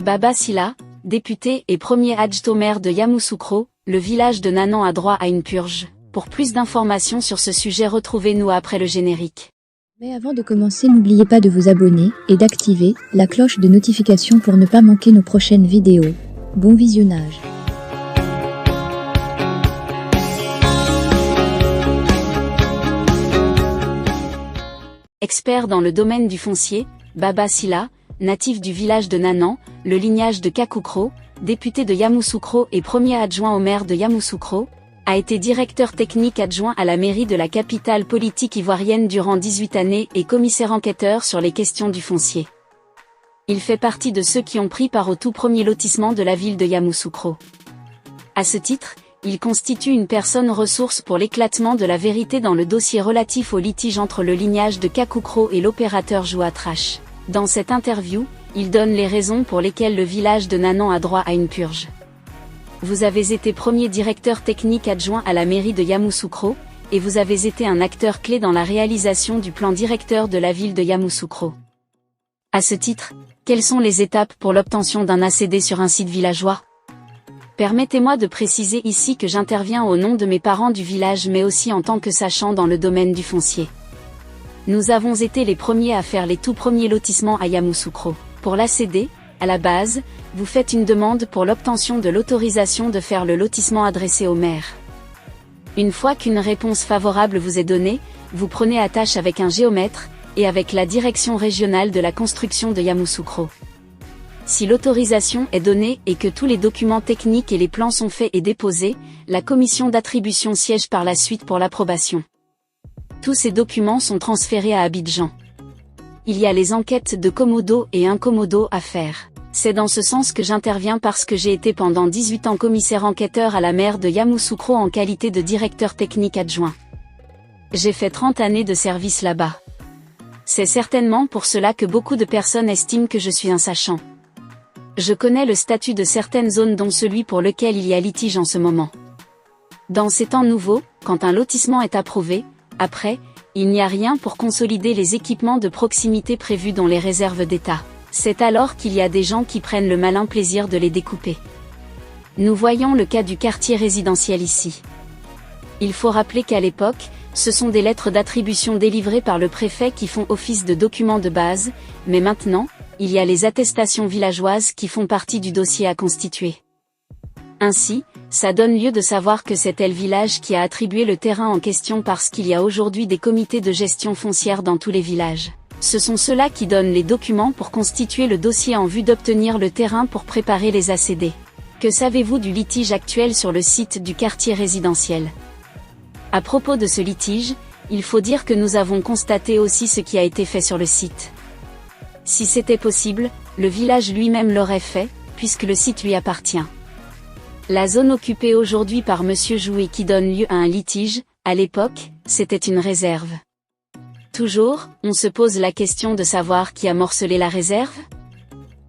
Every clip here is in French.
Baba Sila, député et premier adjoint au maire de Yamoussoukro, le village de Nanan a droit à une purge. Pour plus d'informations sur ce sujet, retrouvez-nous après le générique. Mais avant de commencer, n'oubliez pas de vous abonner et d'activer la cloche de notification pour ne pas manquer nos prochaines vidéos. Bon visionnage. Expert dans le domaine du foncier, Baba Sila, natif du village de Nanan, le lignage de Kakoukro, député de Yamoussoukro et premier adjoint au maire de Yamoussoukro, a été directeur technique adjoint à la mairie de la capitale politique ivoirienne durant 18 années et commissaire enquêteur sur les questions du foncier. Il fait partie de ceux qui ont pris part au tout premier lotissement de la ville de Yamoussoukro. À ce titre, il constitue une personne ressource pour l'éclatement de la vérité dans le dossier relatif au litige entre le lignage de Kakoukro et l'opérateur Jouatrache. Dans cette interview, il donne les raisons pour lesquelles le village de Nanan a droit à une purge. Vous avez été premier directeur technique adjoint à la mairie de Yamoussoukro, et vous avez été un acteur clé dans la réalisation du plan directeur de la ville de Yamoussoukro. À ce titre, quelles sont les étapes pour l'obtention d'un ACD sur un site villageois ? Permettez-moi de préciser ici que j'interviens au nom de mes parents du village mais aussi en tant que sachant dans le domaine du foncier. Nous avons été les premiers à faire les tout premiers lotissements à Yamoussoukro. Pour l'ACD, à la base, vous faites une demande pour l'obtention de l'autorisation de faire le lotissement adressé au maire. Une fois qu'une réponse favorable vous est donnée, vous prenez attache avec un géomètre, et avec la direction régionale de la construction de Yamoussoukro. Si l'autorisation est donnée et que tous les documents techniques et les plans sont faits et déposés, la commission d'attribution siège par la suite pour l'approbation. Tous ces documents sont transférés à Abidjan. Il y a les enquêtes de commodo et incommodo à faire. C'est dans ce sens que j'interviens parce que j'ai été pendant 18 ans commissaire enquêteur à la maire de Yamoussoukro en qualité de directeur technique adjoint. J'ai fait 30 années de service là-bas. C'est certainement pour cela que beaucoup de personnes estiment que je suis un sachant. Je connais le statut de certaines zones dont celui pour lequel il y a litige en ce moment. Dans ces temps nouveaux, quand un lotissement est approuvé, après, il n'y a rien pour consolider les équipements de proximité prévus dans les réserves d'État. C'est alors qu'il y a des gens qui prennent le malin plaisir de les découper. Nous voyons le cas du quartier résidentiel ici. Il faut rappeler qu'à l'époque, ce sont des lettres d'attribution délivrées par le préfet qui font office de documents de base, mais maintenant, il y a les attestations villageoises qui font partie du dossier à constituer. Ainsi, ça donne lieu de savoir que c'est tel village qui a attribué le terrain en question parce qu'il y a aujourd'hui des comités de gestion foncière dans tous les villages. Ce sont ceux-là qui donnent les documents pour constituer le dossier en vue d'obtenir le terrain pour préparer les ACD. Que savez-vous du litige actuel sur le site du quartier résidentiel ? À propos de ce litige, il faut dire que nous avons constaté aussi ce qui a été fait sur le site. Si c'était possible, le village lui-même l'aurait fait, puisque le site lui appartient. La zone occupée aujourd'hui par Monsieur Jouet qui donne lieu à un litige, à l'époque, c'était une réserve. Toujours, on se pose la question de savoir qui a morcelé la réserve ?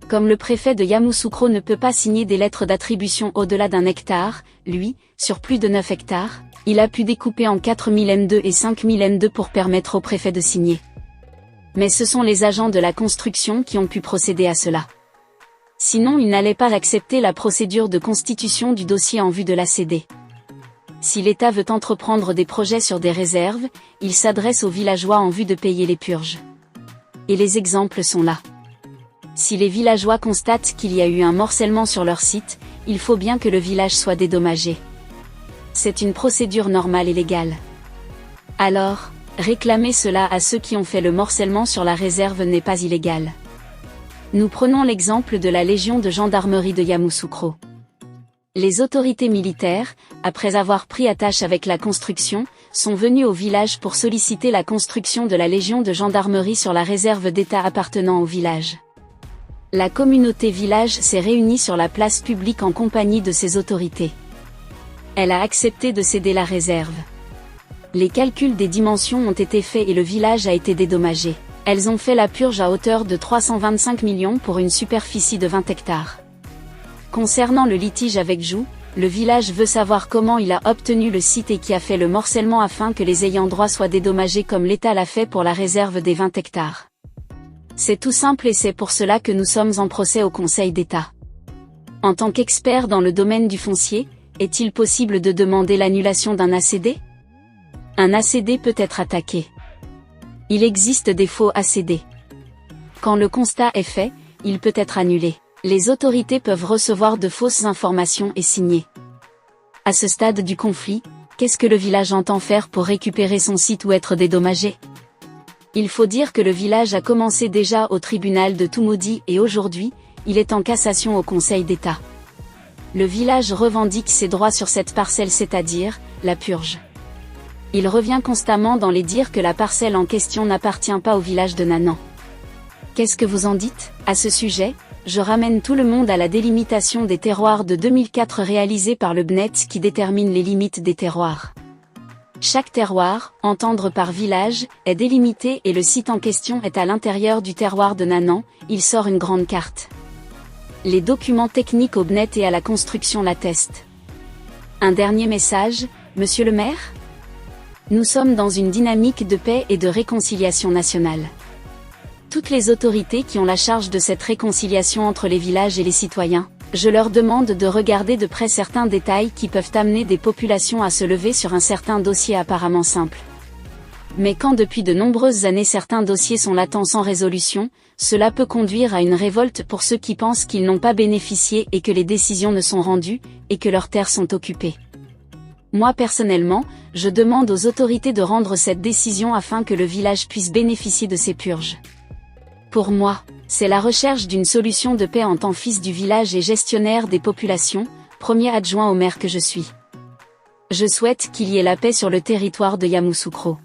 Comme le préfet de Yamoussoukro ne peut pas signer des lettres d'attribution au-delà d'1 hectare, lui, sur plus de 9 hectares, il a pu découper en 4000 M2 et 5000 M2 pour permettre au préfet de signer. Mais ce sont les agents de la construction qui ont pu procéder à cela. Sinon il n'allait pas accepter la procédure de constitution du dossier en vue de l'ACD. Si l'État veut entreprendre des projets sur des réserves, il s'adresse aux villageois en vue de payer les purges. Et les exemples sont là. Si les villageois constatent qu'il y a eu un morcellement sur leur site, il faut bien que le village soit dédommagé. C'est une procédure normale et légale. Alors, réclamer cela à ceux qui ont fait le morcellement sur la réserve n'est pas illégal. Nous prenons l'exemple de la Légion de gendarmerie de Yamoussoukro. Les autorités militaires, après avoir pris attache avec la construction, sont venues au village pour solliciter la construction de la Légion de gendarmerie sur la réserve d'État appartenant au village. La communauté village s'est réunie sur la place publique en compagnie de ces autorités. Elle a accepté de céder la réserve. Les calculs des dimensions ont été faits et le village a été dédommagé. Elles ont fait la purge à hauteur de 325 millions pour une superficie de 20 hectares. Concernant le litige avec Jou, le village veut savoir comment il a obtenu le site et qui a fait le morcellement afin que les ayants droit soient dédommagés comme l'État l'a fait pour la réserve des 20 hectares. C'est tout simple et c'est pour cela que nous sommes en procès au Conseil d'État. En tant qu'expert dans le domaine du foncier, est-il possible de demander l'annulation d'un ACD? Un ACD peut être attaqué. Il existe des faux ACD. Quand le constat est fait, il peut être annulé. Les autorités peuvent recevoir de fausses informations et signer. À ce stade du conflit, qu'est-ce que le village entend faire pour récupérer son site ou être dédommagé? Il faut dire que le village a commencé déjà au tribunal de Toumoudi et aujourd'hui, il est en cassation au Conseil d'État. Le village revendique ses droits sur cette parcelle, c'est-à-dire la purge. Il revient constamment dans les dires que la parcelle en question n'appartient pas au village de Nanan. Qu'est-ce que vous en dites? À ce sujet, je ramène tout le monde à la délimitation des terroirs de 2004 réalisée par le BNET qui détermine les limites des terroirs. Chaque terroir, entendre par village, est délimité et le site en question est à l'intérieur du terroir de Nanan, il sort une grande carte. Les documents techniques au BNET et à la construction l'attestent. Un dernier message, monsieur le maire? Nous sommes dans une dynamique de paix et de réconciliation nationale. Toutes les autorités qui ont la charge de cette réconciliation entre les villages et les citoyens, je leur demande de regarder de près certains détails qui peuvent amener des populations à se lever sur un certain dossier apparemment simple. Mais quand depuis de nombreuses années certains dossiers sont latents sans résolution, cela peut conduire à une révolte pour ceux qui pensent qu'ils n'ont pas bénéficié et que les décisions ne sont rendues, et que leurs terres sont occupées. Moi personnellement, je demande aux autorités de rendre cette décision afin que le village puisse bénéficier de ces purges. Pour moi, c'est la recherche d'une solution de paix en tant fils du village et gestionnaire des populations, premier adjoint au maire que je suis. Je souhaite qu'il y ait la paix sur le territoire de Yamoussoukro.